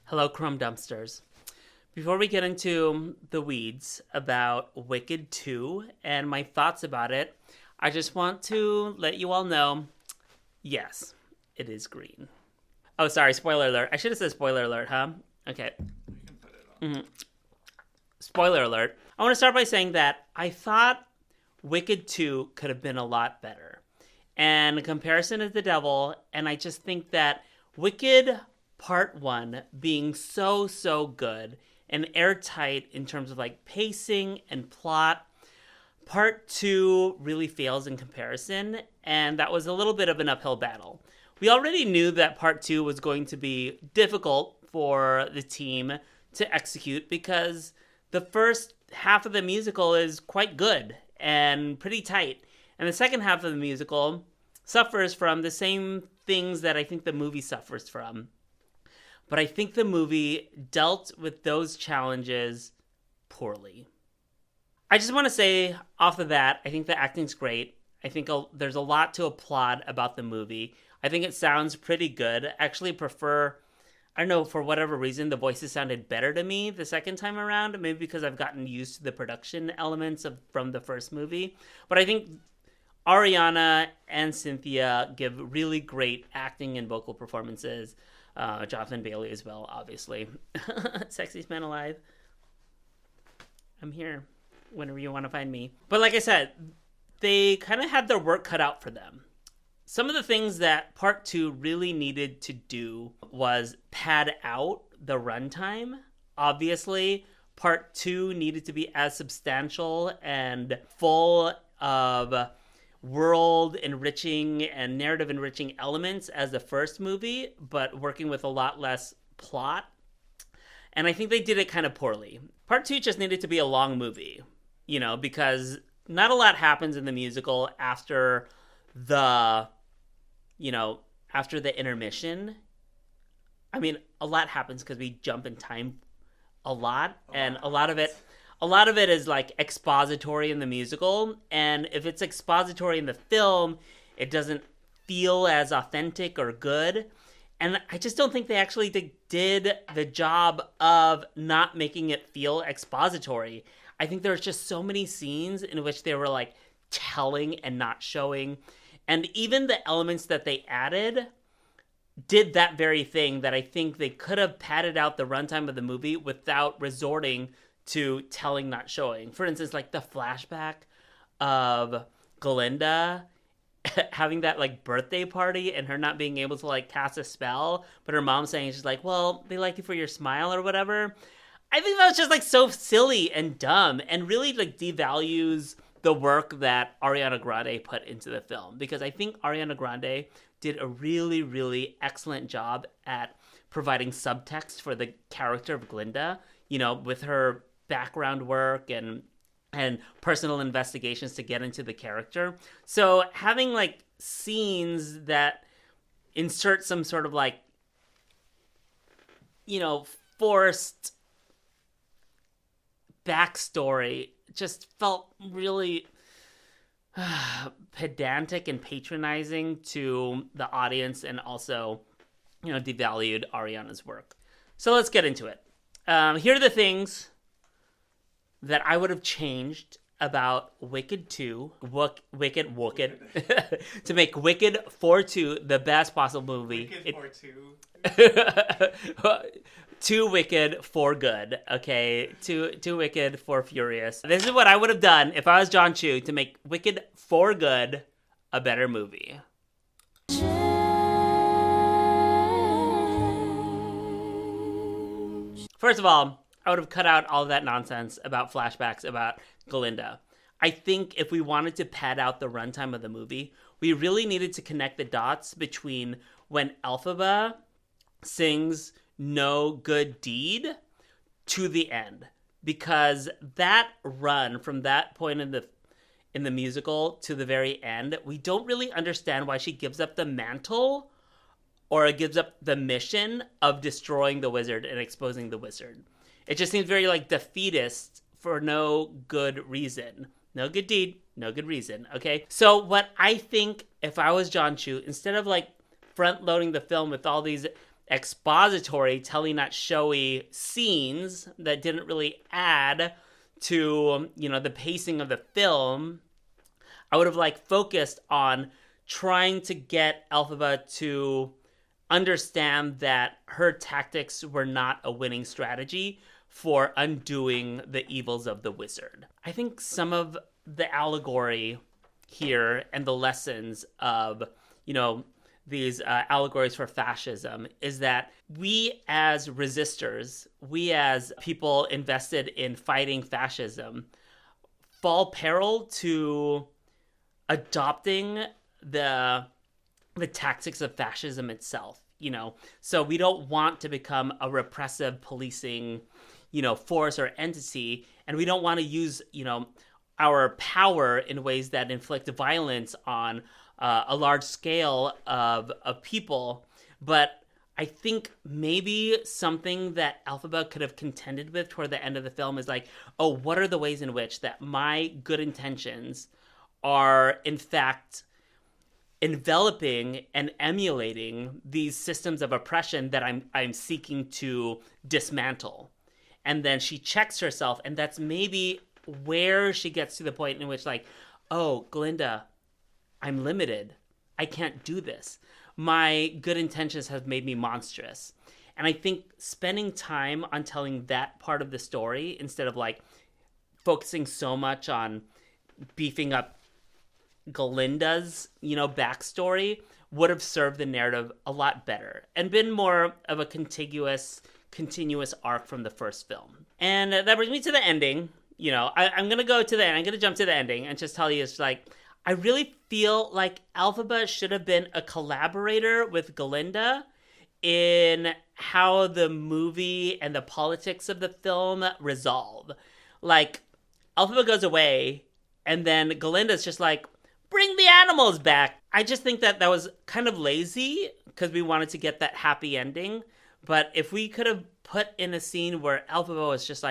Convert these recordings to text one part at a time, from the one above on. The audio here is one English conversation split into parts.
Hello, Crumb Dumpsters. Before we get into the weeds about Wicked 2 and my thoughts about it, I just want to let you all know, yes, it is green. Oh, sorry, spoiler alert. I should have said spoiler alert, huh? Okay. You can put it on. Spoiler alert. I want to start by saying that I thought Wicked 2 could have been a lot better. And Comparison is the Devil, and I just think that Wicked Part 1 being so good and airtight in terms of like pacing and plot, Part 2 really fails in comparison, and that was a little bit of an uphill battle. We already knew that Part 2 was going to be difficult for the team to execute because the first half of the musical is quite good and pretty tight. And the second half of the musical suffers from the same things that I think the movie suffers from. But I think the movie dealt with those challenges poorly. I just want to say off the bat, I think the acting's great. I think there's a lot to applaud about the movie. I think it sounds pretty good. I actually prefer, I don't know, for whatever reason, the voices sounded better to me the second time around. Maybe because I've gotten used to the production elements from the first movie. But I think Ariana and Cynthia give really great acting and vocal performances. Jonathan Bailey as well, obviously. Sexiest man alive. I'm here whenever you want to find me. But like I said, they kind of had their work cut out for them. Some of the things that Part 2 really needed to do was pad out the runtime. Obviously, Part 2 needed to be as substantial and full of world enriching and narrative enriching elements as the first movie, but working with a lot less plot. And I think they did it kind of poorly. Part 2 just needed to be a long movie, because not a lot happens in the musical after the intermission. I mean, a lot happens because we jump in time a lot, and a lot of it is like expository in the musical, and if it's expository in the film, it doesn't feel as authentic or good. And I just don't think they actually did the job of not making it feel expository. I think there's just so many scenes in which they were like telling and not showing. And even the elements that they added did that very thing that I think they could have padded out the runtime of the movie without resorting to telling, not showing. For instance, like the flashback of Glinda having that like birthday party and her not being able to like cast a spell, but her mom saying she's like, well, they like you for your smile or whatever. I think that was just like so silly and dumb and really like devalues the work that Ariana Grande put into the film, because I think Ariana Grande did a really, really excellent job at providing subtext for the character of Glinda, with her background work and personal investigations to get into the character. So having like scenes that insert some sort of like, forced backstory just felt really pedantic and patronizing to the audience, and also, devalued Ariana's work. So let's get into it. Here are the things that I would have changed about Wicked 2, Wicked, to make Wicked 4-2 the best possible movie. Wicked 4-2. Too wicked for good, okay? Too wicked for furious. This is what I would have done if I was John Chu to make Wicked for good a better movie. First of all, I would have cut out all of that nonsense about flashbacks about Glinda. I think if we wanted to pad out the runtime of the movie, we really needed to connect the dots between when Elphaba sings No Good Deed to the end. Because that run from that point in the musical to the very end, we don't really understand why she gives up the mantle or gives up the mission of destroying the wizard and exposing the wizard. It just seems very like defeatist for no good reason. No good deed, no good reason, okay? So what I think, if I was John Chu, instead of like front loading the film with all these expository, telling not showy scenes that didn't really add to, the pacing of the film. I would have focused on trying to get Elphaba to understand that her tactics were not a winning strategy for undoing the evils of the wizard. I think some of the allegory here and the lessons of, these allegories for fascism is that we as resistors, we as people invested in fighting fascism, fall peril to adopting the tactics of fascism itself, So we don't want to become a repressive policing, force or entity, and we don't want to use, our power in ways that inflict violence on a large scale of people. But I think maybe something that Elphaba could have contended with toward the end of the film is what are the ways in which that my good intentions are in fact enveloping and emulating these systems of oppression that I'm seeking to dismantle. And then she checks herself, and that's maybe where she gets to the point in which oh, Glinda, I'm limited. I can't do this. My good intentions have made me monstrous. And I think spending time on telling that part of the story instead of focusing so much on beefing up Glinda's, backstory would have served the narrative a lot better and been more of a continuous arc from the first film. And that brings me to the ending. I'm going to go to the end. I'm going to jump to the ending and just tell you it's I really feel like Elphaba should have been a collaborator with Glinda in how the movie and the politics of the film resolve. Elphaba goes away, and then Glinda's just bring the animals back. I just think that was kind of lazy because we wanted to get that happy ending. But if we could have put in a scene where Elphaba was just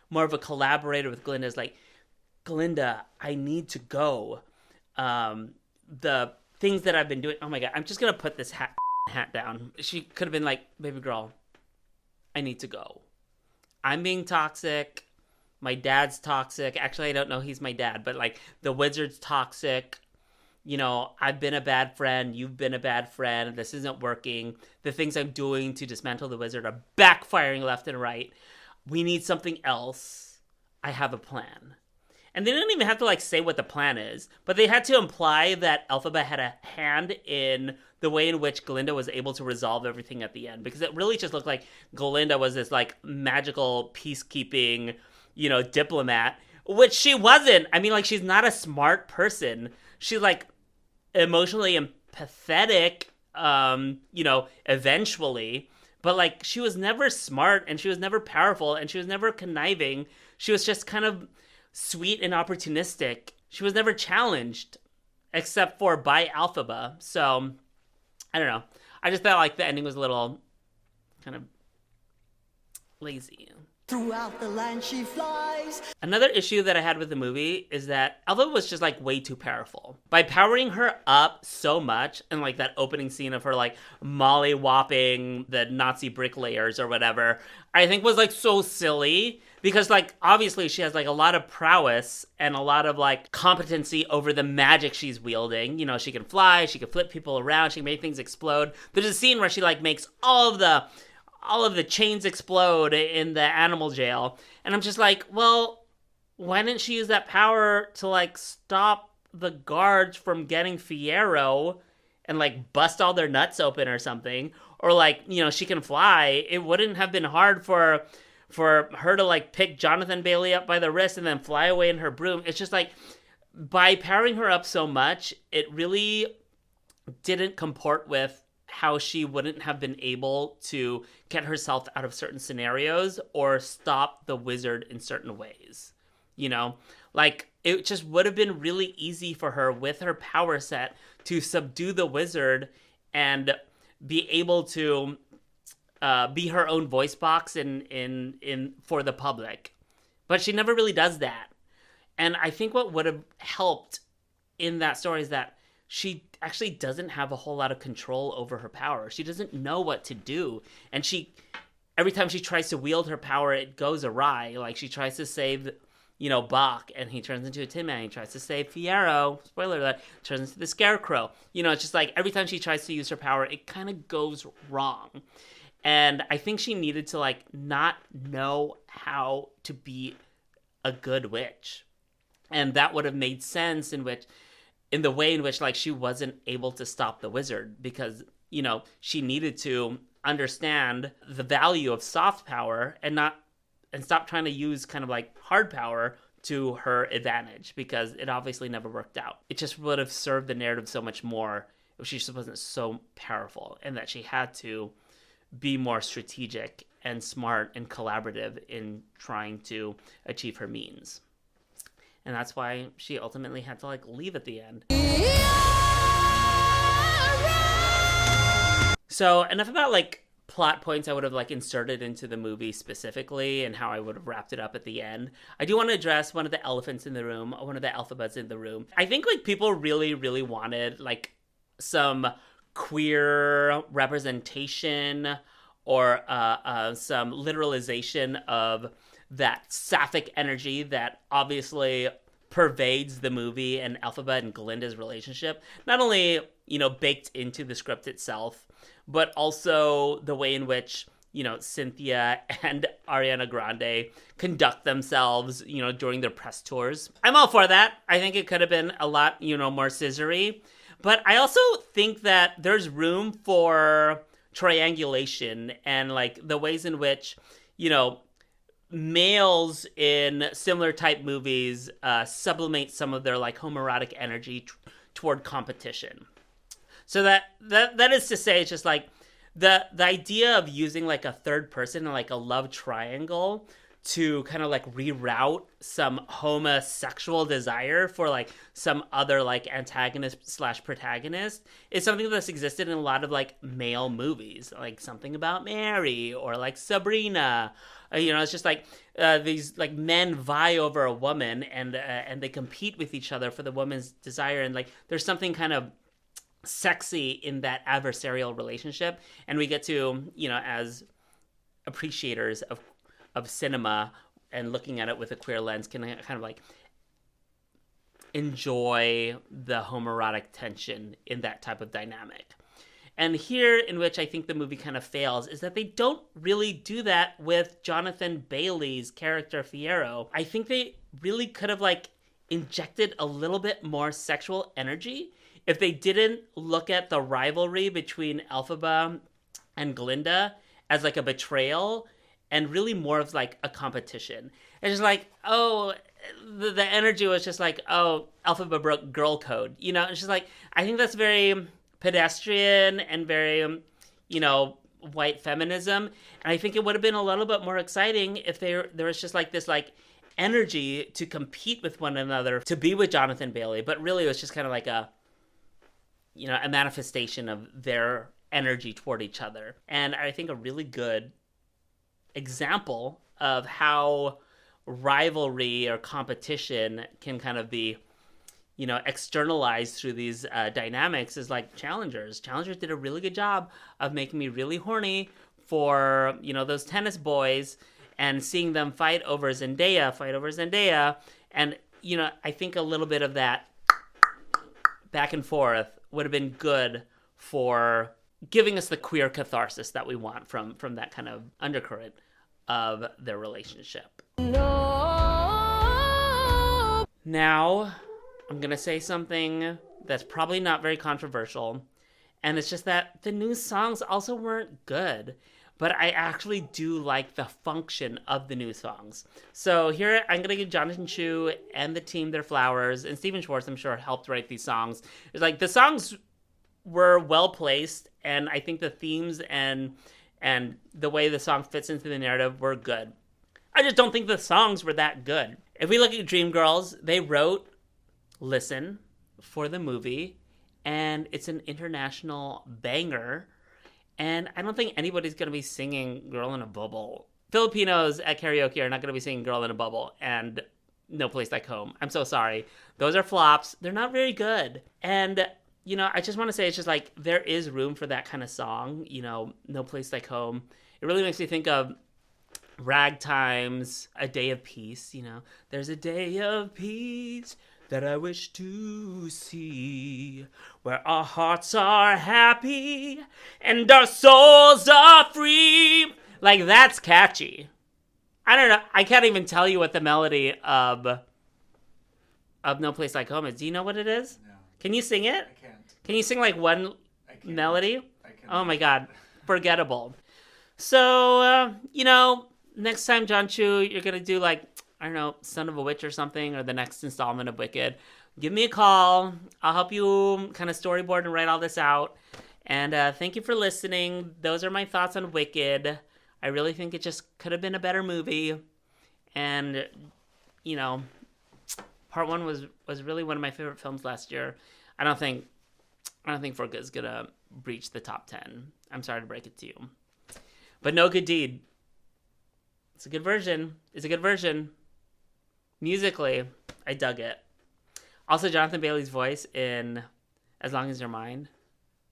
more of a collaborator with Glinda, is Glinda, I need to go. The things that I've been doing. Oh my God, I'm just gonna put this hat down. She could have been baby girl, I need to go. I'm being toxic. My dad's toxic. Actually, I don't know he's my dad, but the wizard's toxic. I've been a bad friend. You've been a bad friend. This isn't working. The things I'm doing to dismantle the wizard are backfiring left and right. We need something else. I have a plan. And they didn't even have to say what the plan is, but they had to imply that Elphaba had a hand in the way in which Glinda was able to resolve everything at the end, because it really just looked like Glinda was this magical peacekeeping, diplomat, which she wasn't. I mean, she's not a smart person. She's emotionally empathetic, eventually, but she was never smart, and she was never powerful, and she was never conniving. She was just kind of sweet and opportunistic. She was never challenged, except for by Elphaba. So, I don't know. I just felt the ending was a little kind of lazy. Throughout the land she flies. Another issue that I had with the movie is that Elphaba was just way too powerful. By powering her up so much, and that opening scene of her molly-whopping the Nazi bricklayers or whatever, I think was so silly. Because obviously she has a lot of prowess and a lot of competency over the magic she's wielding. She can fly, she can flip people around, she can make things explode. There's a scene where she makes all of the chains explode in the animal jail. And I'm just well, why didn't she use that power to stop the guards from getting Fiyero and bust all their nuts open or something? Or she can fly. It wouldn't have been hard for her to pick Jonathan Bailey up by the wrist and then fly away in her broom. It's just by powering her up so much, it really didn't comport with how she wouldn't have been able to get herself out of certain scenarios or stop the wizard in certain ways. It just would have been really easy for her with her power set to subdue the wizard and be able to be her own voice box in for the public. But she never really does that. And I think what would have helped in that story is that she actually doesn't have a whole lot of control over her power. She doesn't know what to do. And every time she tries to wield her power, it goes awry. Like, she tries to save, Bach, and he turns into a Tin Man. He tries to save Fiyero, spoiler alert, turns into the Scarecrow. It's just like, every time she tries to use her power, it kind of goes wrong. And I think she needed to, like, not know how to be a good witch. And that would have made sense in the way in which, like, she wasn't able to stop the wizard, because, she needed to understand the value of soft power and stop trying to use kind of like hard power to her advantage, because it obviously never worked out. It just would have served the narrative so much more if she just wasn't so powerful, and that she had to be more strategic and smart and collaborative in trying to achieve her means. And that's why she ultimately had to, like, leave at the end. So enough about, like, plot points I would have, like, inserted into the movie specifically and how I would have wrapped it up at the end. I do want to address one of the elephants in the room, one of the alphabets in the room. I think, like, people really, really wanted, like, some queer representation or some literalization of that sapphic energy that obviously pervades the movie and Elphaba and Glinda's relationship. Not only, baked into the script itself, but also the way in which, Cynthia and Ariana Grande conduct themselves, during their press tours. I'm all for that. I think it could have been a lot, more scissory. But I also think that there's room for triangulation and, like, the ways in which, males in similar type movies sublimate some of their, like, homoerotic energy toward competition. So that is to say, it's just like the idea of using, like, a third person and, like, a love triangle to kind of, like, reroute some homosexual desire for, like, some other, like, antagonist/protagonist is something that's existed in a lot of, like, male movies, like Something About Mary or, like, Sabrina. It's just like these, like, men vie over a woman and they compete with each other for the woman's desire, and, like, there's something kind of sexy in that adversarial relationship, and we get to, as appreciators of cinema and looking at it with a queer lens, can kind of, like, enjoy the homoerotic tension in that type of dynamic. And here, in which I think the movie kind of fails, is that they don't really do that with Jonathan Bailey's character Fiyero. I think they really could have, like, injected a little bit more sexual energy if they didn't look at the rivalry between Elphaba and Glinda as, like, a betrayal and really more of, like, a competition. It's just like, the energy was just like, Elphaba broke girl code. It's just like, I think that's very pedestrian and very, white feminism. And I think it would have been a little bit more exciting if there was just, like, this, like, energy to compete with one another to be with Jonathan Bailey. But really it was just kind of like a manifestation of their energy toward each other. And I think a really good example of how rivalry or competition can kind of be, externalized through these dynamics is, like, Challengers. Challengers did a really good job of making me really horny for, those tennis boys and seeing them fight over Zendaya. And, I think a little bit of that back and forth would have been good for giving us the queer catharsis that we want from that kind of undercurrent of their relationship. No. Now, I'm going to say something that's probably not very controversial, and it's just that the new songs also weren't good, but I actually do like the function of the new songs. So here, I'm going to give Jonathan Chu and the team their flowers, and Stephen Schwartz, I'm sure, helped write these songs. It's like, the songs were well placed, and I think the themes and the way the song fits into the narrative were good. I just don't think the songs were that good. If we look at Dreamgirls, they wrote Listen for the movie, and it's an international banger, and I don't think anybody's going to be singing Girl in a Bubble. Filipinos at karaoke are not going to be singing Girl in a Bubble and No Place Like Home. I'm so sorry. Those are flops. They're not very good. And I just want to say it's just like there is room for that kind of song. No Place Like Home. It really makes me think of Ragtime's A Day of Peace. There's a day of peace that I wish to see, where our hearts are happy and our souls are free. Like, that's catchy. I don't know. I can't even tell you what the melody of No Place Like Home is. Do you know what it is? No, Can you sing it? I can't. Can you sing like one I can't. melody? I can't. Oh my god. Forgettable. So, next time, John Chu, you're going to do like, I don't know, Son of a Witch or something, or the next installment of Wicked, give me a call. I'll help you kind of storyboard and write all this out. And thank you for listening. Those are my thoughts on Wicked. I really think it just could have been a better movie. And, part one was really one of my favorite films last year. I don't think Forca is gonna breach the top 10. I'm sorry to break it to you, but No Good Deed. It's a good version. Musically, I dug it. Also, Jonathan Bailey's voice in As Long as You're Mine.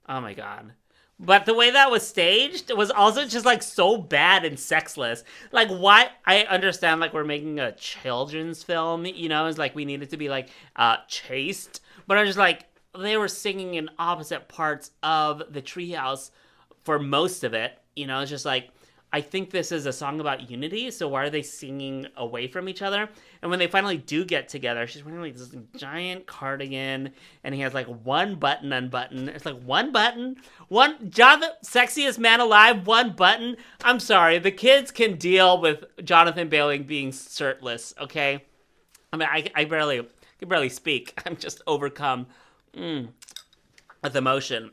Oh my god. But the way that was staged was also just like so bad and sexless. Like, why? I understand like we're making a children's film, it's like we needed to be like chaste. But I'm just like, they were singing in opposite parts of the treehouse for most of it. It's just like, I think this is a song about unity, so why are they singing away from each other? And when they finally do get together, she's wearing like this giant cardigan, and he has like one button unbuttoned. It's like one button? Jonathan, sexiest man alive, one button? I'm sorry, the kids can deal with Jonathan Bailey being shirtless, okay? I mean, I can barely speak. I'm just overcome with emotion,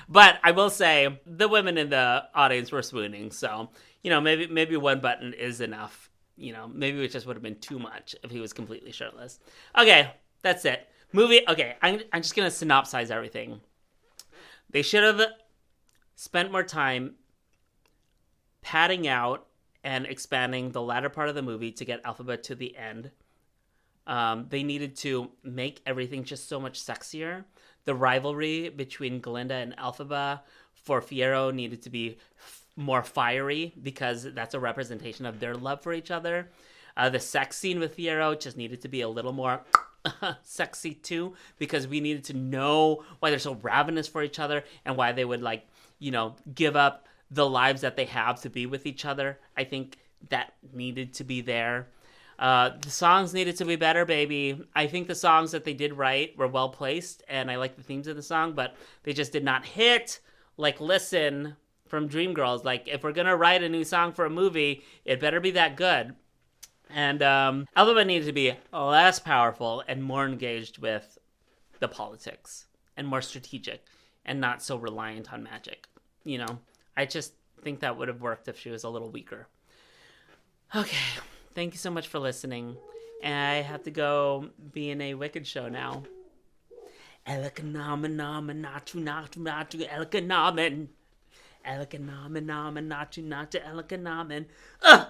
But I will say the women in the audience were swooning, so maybe one button is enough. Maybe it just would have been too much if he was completely shirtless. Okay, that's it. Movie. Okay, I'm just gonna synopsize everything. They should have spent more time padding out and expanding the latter part of the movie to get Elphaba to the end. They needed to make everything just so much sexier. The rivalry between Glinda and Elphaba for Fiyero needed to be more fiery because that's a representation of their love for each other. The sex scene with Fiyero just needed to be a little more sexy too, because we needed to know why they're so ravenous for each other and why they would give up the lives that they have to be with each other. I think that needed to be there. The songs needed to be better, baby. I think the songs that they did write were well placed, and I like the themes of the song, but they just did not hit. Like Listen from Dreamgirls. Like, if we're gonna write a new song for a movie, it better be that good. And Elphaba needed to be less powerful and more engaged with the politics and more strategic and not so reliant on magic. I just think that would have worked if she was a little weaker. Okay. Thank you so much for listening. And I have to go be in a Wicked show now. Ugh!